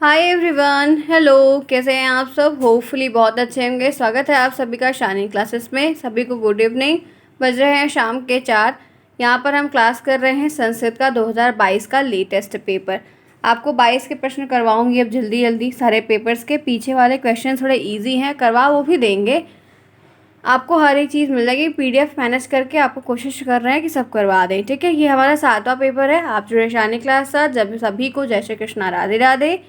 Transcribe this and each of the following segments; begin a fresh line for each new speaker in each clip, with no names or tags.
Hi everyone, hello. कैसे हैं आप सब? होपफुली बहुत अच्छे होंगे। स्वागत है आप सभी का शानी क्लासेस में। सभी को गुड इवनिंग। बज रहे हैं शाम के 4। यहाँ पर हम क्लास कर रहे हैं संस्कृत का 2022 का लेटेस्ट पेपर। आपको 22 के प्रश्न करवाऊंगी अब जल्दी जल्दी। सारे पेपर्स के पीछे वाले क्वेश्चन थोड़े ईजी हैं, करवा वो भी देंगे। आपको हर एक चीज़ मिल जाएगी PDF मैनेज करके। आपको कोशिश कर रहे हैं कि सब करवा दें, ठीक है। ये हमारा 7वां पेपर है। आप जुड़े शानी क्लास साथ। जब सभी को जय श्री कृष्णा, राधे राधे।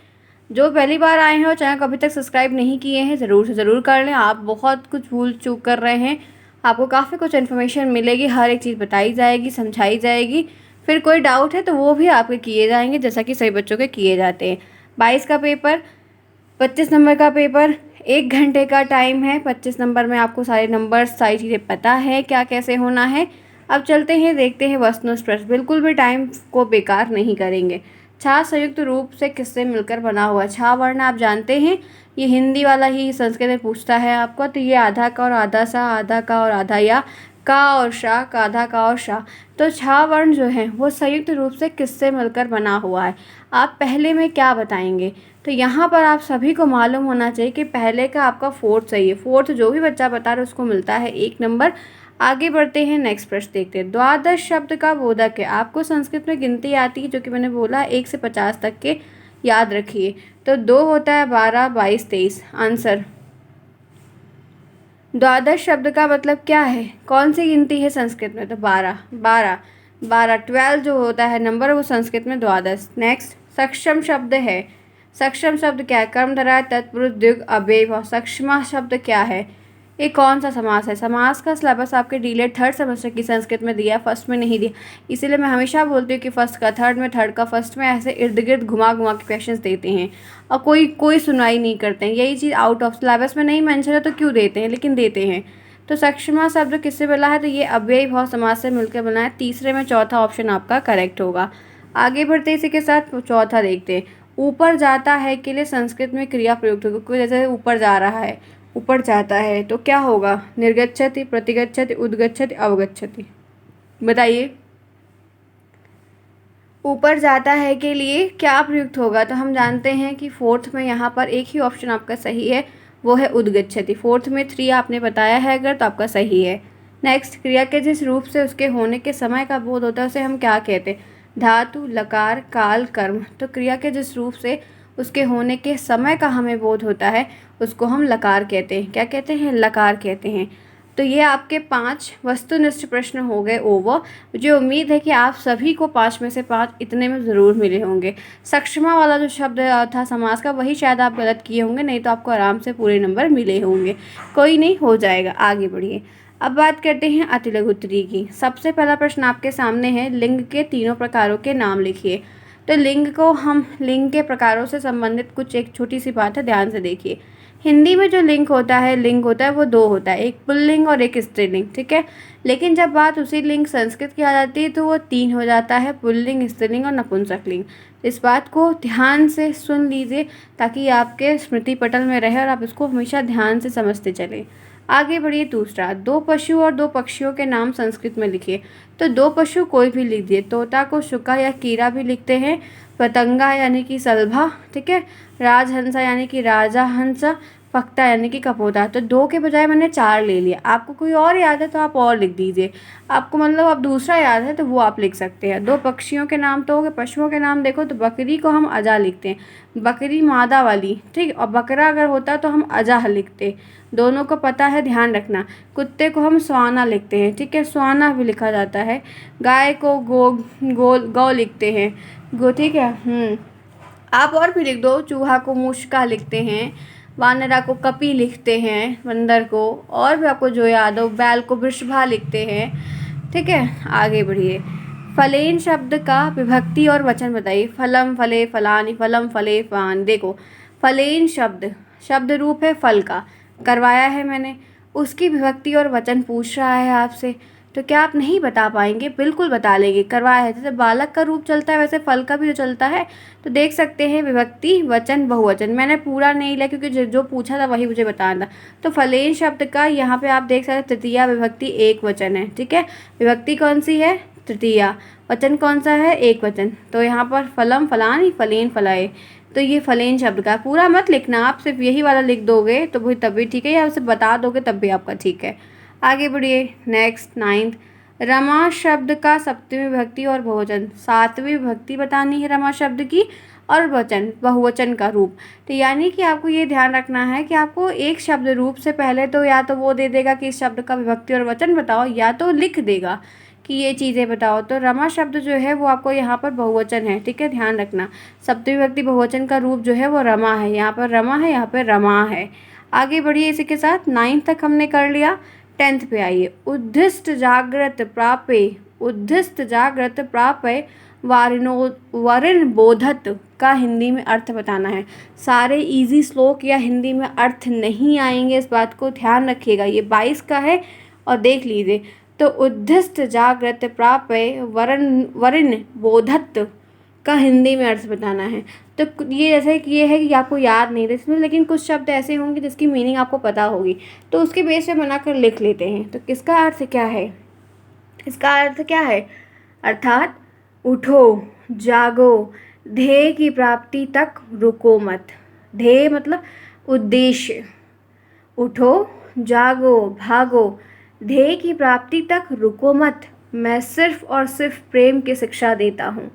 जो पहली बार आए हैं और चैनल को अभी तक सब्सक्राइब नहीं किए हैं, ज़रूर से ज़रूर कर लें। आप बहुत कुछ भूल चूक कर रहे हैं। आपको काफ़ी कुछ इन्फॉर्मेशन मिलेगी, हर एक चीज़ बताई जाएगी, समझाई जाएगी। फिर कोई डाउट है तो वो भी आपके किए जाएंगे, जैसा कि सभी बच्चों के किए जाते हैं। 22 का पेपर, 25 नंबर का पेपर, 1 घंटे का टाइम है। 25 नंबर में आपको सारे नंबर्स, सारी चीज़ें पता है क्या कैसे होना है। अब चलते हैं, देखते हैं वस्तुनिष्ठ प्रश्न। बिल्कुल भी टाइम को बेकार नहीं करेंगे। छा संयुक्त रूप से किससे मिलकर बना हुआ? छा वर्ण आप जानते हैं, ये हिंदी वाला ही संस्कृत में पूछता है आपको। तो ये आधा का और आधा सा, आधा का और आधा या, का और शा, का आधा का और शा। तो छा वर्ण जो है वो संयुक्त रूप से किससे मिलकर बना हुआ है? आप पहले में क्या बताएंगे? तो यहाँ पर आप सभी को मालूम होना चाहिए कि पहले का आपका फोर्थ सही है। फोर्थ जो भी बच्चा बता रहा है उसको मिलता है 1 नंबर। आगे बढ़ते हैं, नेक्स्ट प्रश्न देखते हैं। द्वादश शब्द का बोधक है। आपको संस्कृत में गिनती आती है, जो कि मैंने बोला 1 से 50 तक के याद रखिए। तो 2 होता है, 12, 22, 23। आंसर द्वादश शब्द का मतलब क्या है? कौन सी गिनती है संस्कृत में? तो 12, 12, 12, 12 जो होता है नंबर वो संस्कृत में द्वादश। नेक्स्ट, सक्षम शब्द है। सक्षम शब्द क्या है? कर्मधारय, तत्पुरुष, द्विगु, अव्ययी भाव। सक्षमा शब्द क्या है? ये कौन सा समास है? समास का सिलेबस आपके डीलेट 3rd सेमेस्टर की संस्कृत में दिया, फर्स्ट में नहीं दिया। इसीलिए मैं हमेशा बोलती हूँ कि फर्स्ट का थर्ड में, थर्ड का फर्स्ट में, ऐसे इर्द गिर्द घुमा घुमा के क्वेश्चन देते हैं और कोई कोई सुनवाई नहीं करते हैं। यही चीज़ आउट ऑफ सिलेबस में नहीं मेंशन है तो क्यों देते हैं, लेकिन देते हैं। तो सक्षमा शब्द किससे बना है? तो ये अव्ययी भाव समास से मिलकर बना है। तीसरे में चौथा ऑप्शन आपका करेक्ट होगा। आगे बढ़ते इसी के साथ चौथा देखते हैं। ऊपर जाता है के लिए संस्कृत में क्रिया प्रयुक्त होगी। कोई जैसे ऊपर जा रहा है, ऊपर जाता है तो क्या होगा? निर्गच्छति, प्रतिगच्छति, उद्गच्छति, अवगच्छति। बताइए, ऊपर जाता है के लिए क्या प्रयुक्त होगा? तो हम जानते हैं कि फोर्थ में यहाँ पर एक ही ऑप्शन आपका सही है, वो है उद्गच्छति। फोर्थ में 3 आपने बताया है अगर, तो आपका सही है। नेक्स्ट, क्रिया के जिस रूप से उसके होने के समय का बोध होता है उसे हम क्या कहते हैं? धातु, लकार, काल, कर्म। तो क्रिया के जिस रूप से उसके होने के समय का हमें बोध होता है उसको हम लकार कहते हैं। क्या कहते हैं? लकार कहते हैं। तो ये आपके 5 वस्तुनिष्ठ प्रश्न हो गए ओवर। मुझे उम्मीद है कि आप सभी को 5 में से 5 इतने में ज़रूर मिले होंगे। सक्षमा वाला जो शब्द था समास का, वही शायद आप गलत किए होंगे, नहीं तो आपको आराम से पूरे नंबर मिले होंगे। कोई नहीं, हो जाएगा। आगे बढ़िए। अब बात करते हैं अतिलघु उत्तरी की। सबसे पहला प्रश्न आपके सामने है, लिंग के तीनों प्रकारों के नाम लिखिए। तो लिंग को हम, लिंग के प्रकारों से संबंधित कुछ एक छोटी सी बात है, ध्यान से देखिए। हिंदी में जो लिंग होता है वो 2 होता है, एक पुल्लिंग और एक स्त्रीलिंग, ठीक है। लेकिन जब बात उसी लिंग संस्कृत की आ जाती है तो वो 3 हो जाता है, पुल्लिंग, स्त्रीलिंग और नपुंसकलिंग। इस बात को ध्यान से सुन लीजिए ताकि आपके स्मृति पटल में रहे और आप इसको हमेशा ध्यान से समझते चलें। आगे बढ़िए। दूसरा, 2 पशु और 2 पक्षियों के नाम संस्कृत में लिखिए। तो 2 पशु कोई भी लिख दिए। तोता को शुका या कीरा भी लिखते हैं, पतंगा यानी कि सलभा, ठीक है, राजहंसा यानी कि राजा हंसा, पख्ता यानी कि कपोता। तो 2 के बजाय मैंने 4 ले लिया। आपको कोई और याद है तो आप और लिख दीजिए। आपको मतलब अब दूसरा याद है तो वो आप लिख सकते हैं। 2 पक्षियों के नाम तो हो गए। पशुओं के नाम देखो तो बकरी को हम अजा लिखते हैं, बकरी मादा वाली, ठीक। और बकरा अगर होता तो हम अजाह लिखते। दोनों को पता है, ध्यान रखना। कुत्ते को हम स्वाना लिखते हैं, ठीक है, स्वाना भी लिखा जाता है। गाय को गौ लिखते हैं, गो, ठीक है। आप और भी लिख दो। चूहा को मुश्का लिखते हैं, वानरा को कपी लिखते हैं, बंदर को, और भी आपको जो याद हो। बैल को वृषभा लिखते हैं, ठीक है। आगे बढ़िए। फलेन शब्द का विभक्ति और वचन बताइए। फलम, फले, फलानि, फलम, फले, फान। देखो, फलेन शब्द, शब्द रूप है फल का, करवाया है मैंने। उसकी विभक्ति और वचन पूछ रहा है आपसे, तो क्या आप नहीं बता पाएंगे? बिल्कुल बता लेंगे, करवाया है। जैसे बालक का रूप चलता है वैसे फल का भी जो चलता है। तो देख सकते हैं विभक्ति, वचन, बहुवचन। मैंने पूरा नहीं लिया क्योंकि जो पूछा था वही मुझे बताना था। तो फलेन शब्द का यहाँ पे आप देख सकते हैं तृतीया विभक्ति एक वचन है, ठीक है। विभक्ति कौन सी है? तृतीया। वचन कौन सा है? एक वचन। तो यहाँ पर फलम, फलानि, फलेन, फलाए। तो ये फलेन शब्द का, पूरा मत लिखना, आप सिर्फ यही वाला लिख दोगे तो वही तब भी ठीक है, या उसे बता दोगे तब भी आपका ठीक है। आगे बढ़िए। नेक्स्ट 9th, रमा शब्द का सप्तमी विभक्ति और बहुवचन। सातवीं विभक्ति बतानी है रमा शब्द की, और वचन बहुवचन का रूप। तो यानी कि आपको ये ध्यान रखना है कि आपको एक शब्द रूप से पहले तो या तो वो दे देगा कि इस शब्द का विभक्ति और वचन बताओ, या तो लिख देगा कि ये चीज़ें बताओ। तो रमा शब्द जो है वो आपको यहाँ पर बहुवचन है, ठीक है, ध्यान रखना। सप्तमी विभक्ति बहुवचन का रूप जो है वो रमा है, यहाँ पर रमा है, यहाँ पर रमा है। आगे बढ़िए इसी के साथ। 9th तक हमने कर लिया। 10th पे आइए। उद्दिष्ट जागृत प्रापे, उद्दिष्ट जागृत प्रापे वरिण बोधत का हिंदी में अर्थ बताना है। सारे इजी श्लोक या हिंदी में अर्थ नहीं आएंगे, इस बात को ध्यान रखिएगा। ये 22 का है और देख लीजिए। तो उद्दिष्ट जागृत प्राप्य वरिण बोधत का हिंदी में अर्थ बताना है। तो ये जैसे कि ये है कि आपको याद नहीं था इसमें, लेकिन कुछ शब्द ऐसे होंगे जिसकी मीनिंग आपको पता होगी, तो उसके बेस पे बनाकर लिख लेते हैं। तो किसका अर्थ क्या है, इसका अर्थ क्या है, अर्थात उठो, जागो, ध्येय की प्राप्ति तक रुको मत। ध्येय मतलब उद्देश्य। उठो, जागो, भागो, ध्येय की प्राप्ति तक रुको मत। मैं सिर्फ और सिर्फ प्रेम की शिक्षा देता हूँ।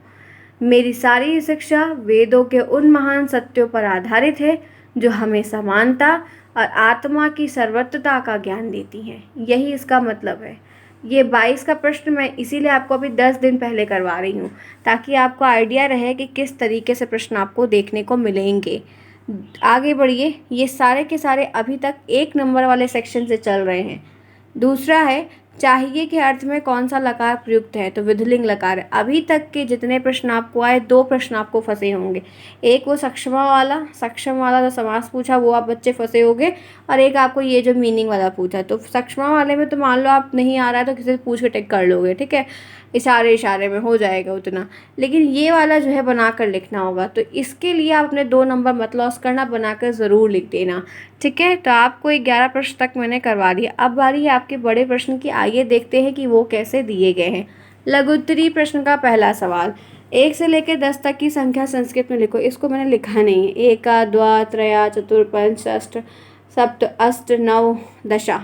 मेरी सारी शिक्षा वेदों के उन महान सत्यों पर आधारित है जो हमें समानता और आत्मा की सर्वत्रता का ज्ञान देती हैं। यही इसका मतलब है। ये 22 का प्रश्न मैं इसीलिए आपको अभी 10 दिन पहले करवा रही हूँ, ताकि आपको आइडिया रहे कि किस तरीके से प्रश्न आपको देखने को मिलेंगे। आगे बढ़िए। ये सारे के सारे अभी तक 1 नंबर वाले सेक्शन से चल रहे हैं। दूसरा है चाहिए के अर्थ में कौन सा लकार प्रयुक्त है, तो विधिलिंग लकार है। अभी तक के जितने प्रश्न आपको आए 2 प्रश्न आपको फंसे होंगे। एक वो सक्षम वाला जो समास पूछा वो आप बच्चे फंसे होंगे, और एक आपको ये जो मीनिंग वाला पूछा। तो सक्षम वाले में तो मान लो आप नहीं आ रहा है तो किसी से पूछ के टिक कर लोगे, ठीक है, इशारे में हो जाएगा उतना। लेकिन ये वाला जो है बनाकर लिखना होगा, तो इसके लिए आप अपने 2 नंबर मत लॉस करना, बनाकर ज़रूर लिख देना, ठीक है। तो आपको 11 प्रश्न तक मैंने करवा दिया। अब बारी है आपके बड़े प्रश्न की। आइए देखते हैं कि वो कैसे दिए गए हैं। लघुत्तरी प्रश्न का पहला सवाल, 1 से लेकर 10 तक की संख्या संस्कृत में लिखो। इसको मैंने लिखा नहीं है। 1 द्वा त्रया चतुर पंच षष्ठ सप्त अष्ट नव दशा,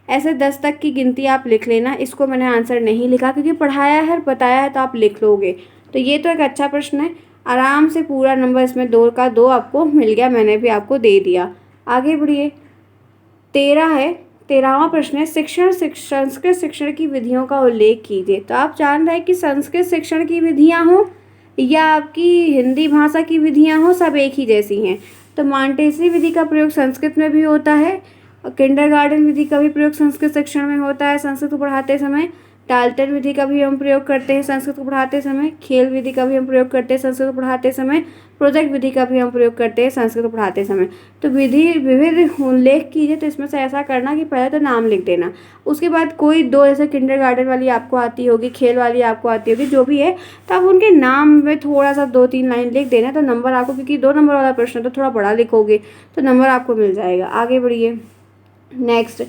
ऐसे 10 तक की गिनती आप लिख लेना। इसको मैंने आंसर नहीं लिखा क्योंकि पढ़ाया है और बताया है तो आप लिख लोगे। तो ये तो एक अच्छा प्रश्न है, आराम से पूरा नंबर इसमें 2 का 2 आपको मिल गया, मैंने भी आपको दे दिया। आगे बढ़िए। 13वां प्रश्न है संस्कृत शिक्षण की विधियों का उल्लेख कीजिए। तो आप जान रहे हैं कि संस्कृत शिक्षण की विधियाँ हों या आपकी हिंदी भाषा की विधियाँ हों, सब एक ही जैसी हैं। तो मॉन्टेसरी विधि का प्रयोग संस्कृत में भी होता है, किंडरगार्टन विधि का भी प्रयोग संस्कृत शिक्षण में होता है संस्कृत को पढ़ाते समय। डाल्टन विधि का भी हम प्रयोग करते हैं संस्कृत को पढ़ाते समय। खेल विधि का भी हम प्रयोग करते हैं संस्कृत को पढ़ाते समय। प्रोजेक्ट विधि का भी हम प्रयोग करते हैं संस्कृत को पढ़ाते समय। तो विधि विविध उल्लेख कीजिए, तो इसमें से ऐसा करना कि पहले तो नाम लिख देना, उसके बाद कोई 2 जैसे किंडरगार्टन वाली आपको आती होगी, खेल वाली आपको आती होगी, जो भी है, तो आप उनके नाम में थोड़ा सा 2-3 लाइन लिख देना, तो नंबर आपको, क्योंकि 2 नंबर वाला प्रश्न तो थोड़ा बड़ा लिखोगे तो नंबर आपको मिल जाएगा। आगे बढ़िए। नेक्स्ट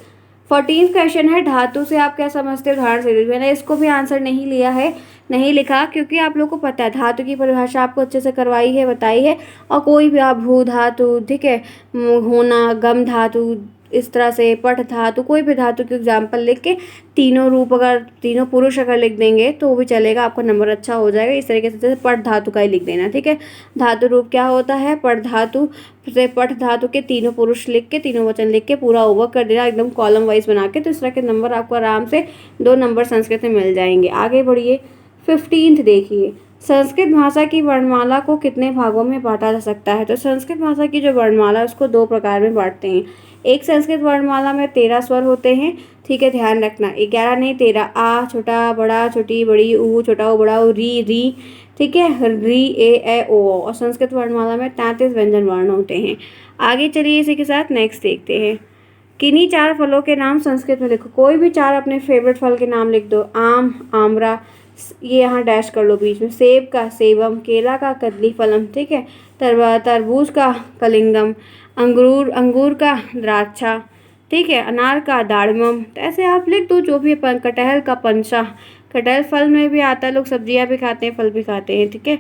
14th क्वेश्चन है धातु से आप क्या समझते हो, उदाहरण से। मैंने इसको भी आंसर नहीं लिया है, नहीं लिखा, क्योंकि आप लोग को पता है धातु की परिभाषा आपको अच्छे से करवाई है, बताई है। और कोई भी आप भू धातु, ठीक है, होना, गम धातु, इस तरह से पठ धातु, कोई भी धातु के एग्जाम्पल लिख के तीनों रूप, अगर तीनों पुरुष अगर लिख देंगे तो वो भी चलेगा, आपका नंबर अच्छा हो जाएगा। इस तरीके से जैसे पठ धातु का ही लिख देना, ठीक है। धातु रूप क्या होता है, पठ धातु से पठ धातु के तीनों पुरुष लिख के, तीनों वचन लिख के पूरा ओवर कर देना, एकदम कॉलम वाइज बना के। तो इस तरह के नंबर आपको आराम से 2 नंबर संस्कृत में मिल जाएंगे। आगे बढ़िए। 15th देखिए, संस्कृत भाषा की वर्णमाला को कितने भागों में बांटा जा सकता है। तो संस्कृत भाषा की जो वर्णमाला है उसको 2 प्रकार में बांटते हैं। एक संस्कृत वर्णमाला में 13 स्वर होते हैं, ठीक है, ध्यान रखना, 11 नहीं 13। आ छोटा बड़ा छोटी बड़ी, ऊ छोटा ऊ बड़ा ऊ, री, ठीक है, री ए ओ। और संस्कृत वर्णमाला में 33 व्यंजन वर्ण होते हैं। आगे चलिए इसी के साथ नेक्स्ट देखते हैं। किन्हीं 4 फलों के नाम संस्कृत में लिखो। कोई भी 4 अपने फेवरेट फल के नाम लिख दो। आम, आमरा, ये यहाँ डैश कर लो बीच में। सेब का सेवम, केला का कदली फलम, ठीक है, तरबूज का कलिंगम, अंगूर का द्राक्षा, ठीक है, अनार का दाड़मम। तो ऐसे आप लिख दो जो भी। कटहल का पंचा, कटहल फल में भी आता है, लोग सब्जियां भी खाते हैं, फल भी खाते हैं, ठीक है,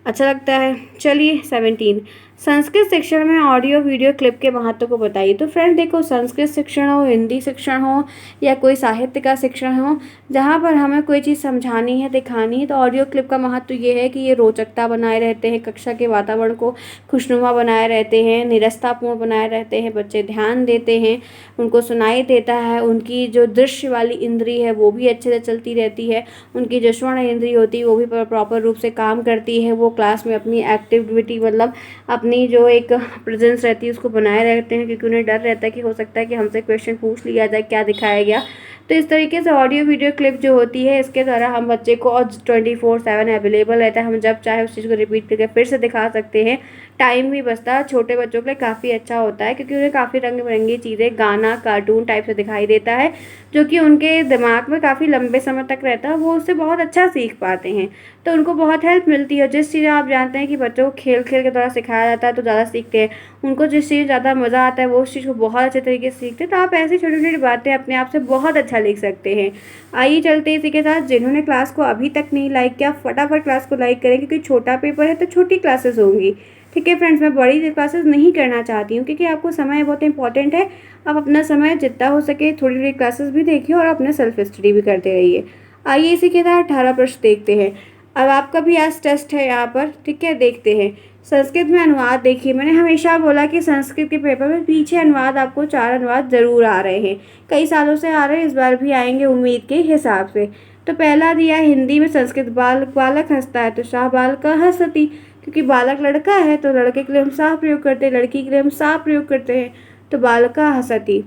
अच्छा लगता है। चलिए 17, संस्कृत शिक्षण में ऑडियो वीडियो क्लिप के महत्व को बताइए। तो फ्रेंड देखो, संस्कृत शिक्षण हो, हिंदी शिक्षण हो या कोई साहित्य का शिक्षण हो, जहाँ पर हमें कोई चीज़ समझानी है, दिखानी है, तो ऑडियो क्लिप का महत्व ये है कि ये रोचकता बनाए रहते हैं, कक्षा के वातावरण को खुशनुमा बनाए रहते हैं, निरस्तापूर्ण बनाए रहते हैं, बच्चे ध्यान देते हैं, उनको सुनाई देता है, उनकी जो दृश्य वाली इंद्री है वो भी अच्छे से चलती रहती है, उनकी जो श्रवण इंद्री होती है वो भी प्रॉपर रूप से काम करती है, वो क्लास में अपनी एक्टिविटी मतलब अपनी जो एक प्रेजेंस रहती है उसको बनाए रहते हैं, क्योंकि उन्हें डर रहता है कि हो सकता है कि हमसे क्वेश्चन पूछ लिया जाए क्या दिखाया गया। तो इस तरीके से ऑडियो वीडियो क्लिप जो होती है इसके द्वारा हम बच्चे को 24/7 अवेलेबल रहता है, हम जब चाहे उस चीज़ को रिपीट करके फिर से दिखा सकते हैं, टाइम भी बचता है। छोटे बच्चों के लिए काफ़ी अच्छा होता है क्योंकि उन्हें काफ़ी रंग बिरंगी चीज़ें, गाना, कार्टून टाइप से दिखाई देता है, जो कि उनके दिमाग में काफ़ी लंबे समय तक रहता है, वो उससे बहुत अच्छा सीख पाते हैं, तो उनको बहुत हेल्प मिलती है। जिस चीज़ आप जानते हैं कि बच्चों को खेल खेल के द्वारा सिखाया जाता है तो ज़्यादा सीखते हैं, उनको जिस चीज़ ज़्यादा मज़ा आता है वो उस चीज़ को बहुत अच्छे तरीके से सीखते हैं। तो आप ऐसी छोटी छोटी बातें अपने आप से बहुत अच्छा लिख सकते हैं। आइए चलते इसी के साथ, जिन्होंने क्लास को अभी तक नहीं लाइक किया फटाफट क्लास को लाइक करें, क्योंकि छोटा पेपर है तो छोटी क्लासेस होंगी। ठीक है फ्रेंड्स, मैं बड़ी क्लासेस नहीं करना चाहती हूँ क्योंकि आपको समय बहुत इंपॉर्टेंट है। आप अपना समय जितना हो सके थोड़ी थोड़ी क्लासेस भी देखिए और अपना सेल्फ स्टडी भी करते रहिए। आइए इसी के साथ 18 प्रश्न देखते हैं। अब आपका भी आज टेस्ट है यहाँ पर, ठीक है, देखते हैं। संस्कृत में अनुवाद देखिए, मैंने हमेशा बोला कि संस्कृत के पेपर में पीछे अनुवाद आपको 4 अनुवाद ज़रूर आ रहे हैं, कई सालों से आ रहे हैं, इस बार भी आएंगे उम्मीद के हिसाब से। तो पहला दिया हिंदी में संस्कृत, बालक हंसता है तो शाह बालका हंसती, क्योंकि बालक लड़का है तो लड़के के लिए हम शाह प्रयोग करते हैं, लड़की के लिए हम सा प्रयोग करते हैं, तो बालका हंसती।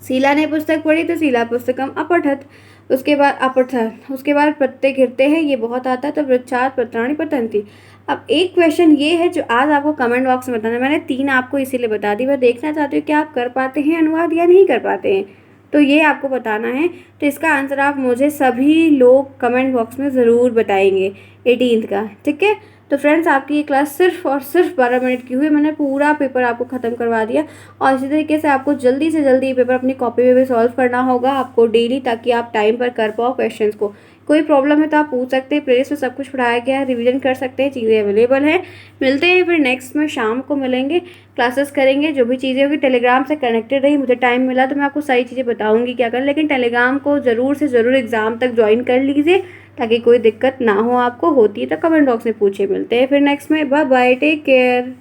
शीला ने पुस्तक पढ़ी तो शीला पुस्तकम अपठत, उसके बाद अपठत, उसके बाद पत्ते गिरते हैं, ये बहुत आता है, तो वृक्षात पत्राणि पतंती। अब एक क्वेश्चन ये है जो आज आपको कमेंट बॉक्स में बताना है, मैंने 3 आपको इसीलिए बता दी, मैं देखना चाहती हूँ कि आप कर पाते हैं अनुवाद या नहीं कर पाते हैं, तो ये आपको बताना है। तो इसका आंसर आप मुझे सभी लोग कमेंट बॉक्स में ज़रूर बताएंगे 18th का, ठीक है। तो फ्रेंड्स, आपकी ये क्लास सिर्फ और सिर्फ 12 मिनट की हुई, मैंने पूरा पेपर आपको ख़त्म करवा दिया, और इसी तरीके से आपको जल्दी से जल्दी ये पेपर अपनी कॉपी में भी सॉल्व करना होगा आपको डेली, ताकि आप टाइम पर कर पाओ क्वेश्चंस को। कोई प्रॉब्लम है तो आप पूछ सकते हैं, प्लेलिस्ट में सब कुछ पढ़ाया गया है, रिवीजन कर सकते हैं, चीज़ें अवेलेबल हैं। मिलते हैं फिर नेक्स्ट में, शाम को मिलेंगे, क्लासेस करेंगे, जो भी चीज़ें होगी। टेलीग्राम से कनेक्टेड रही, मुझे टाइम मिला तो मैं आपको सारी चीज़ें बताऊँगी क्या करें, लेकिन टेलीग्राम को ज़रूर से ज़रूर एग्ज़ाम तक ज्वाइन कर लीजिए ताकि कोई दिक्कत ना हो आपको, होती है तो कमेंट बॉक्स में पूछिए। मिलते हैं फिर नेक्स्ट में, बाय बाय, टेक केयर।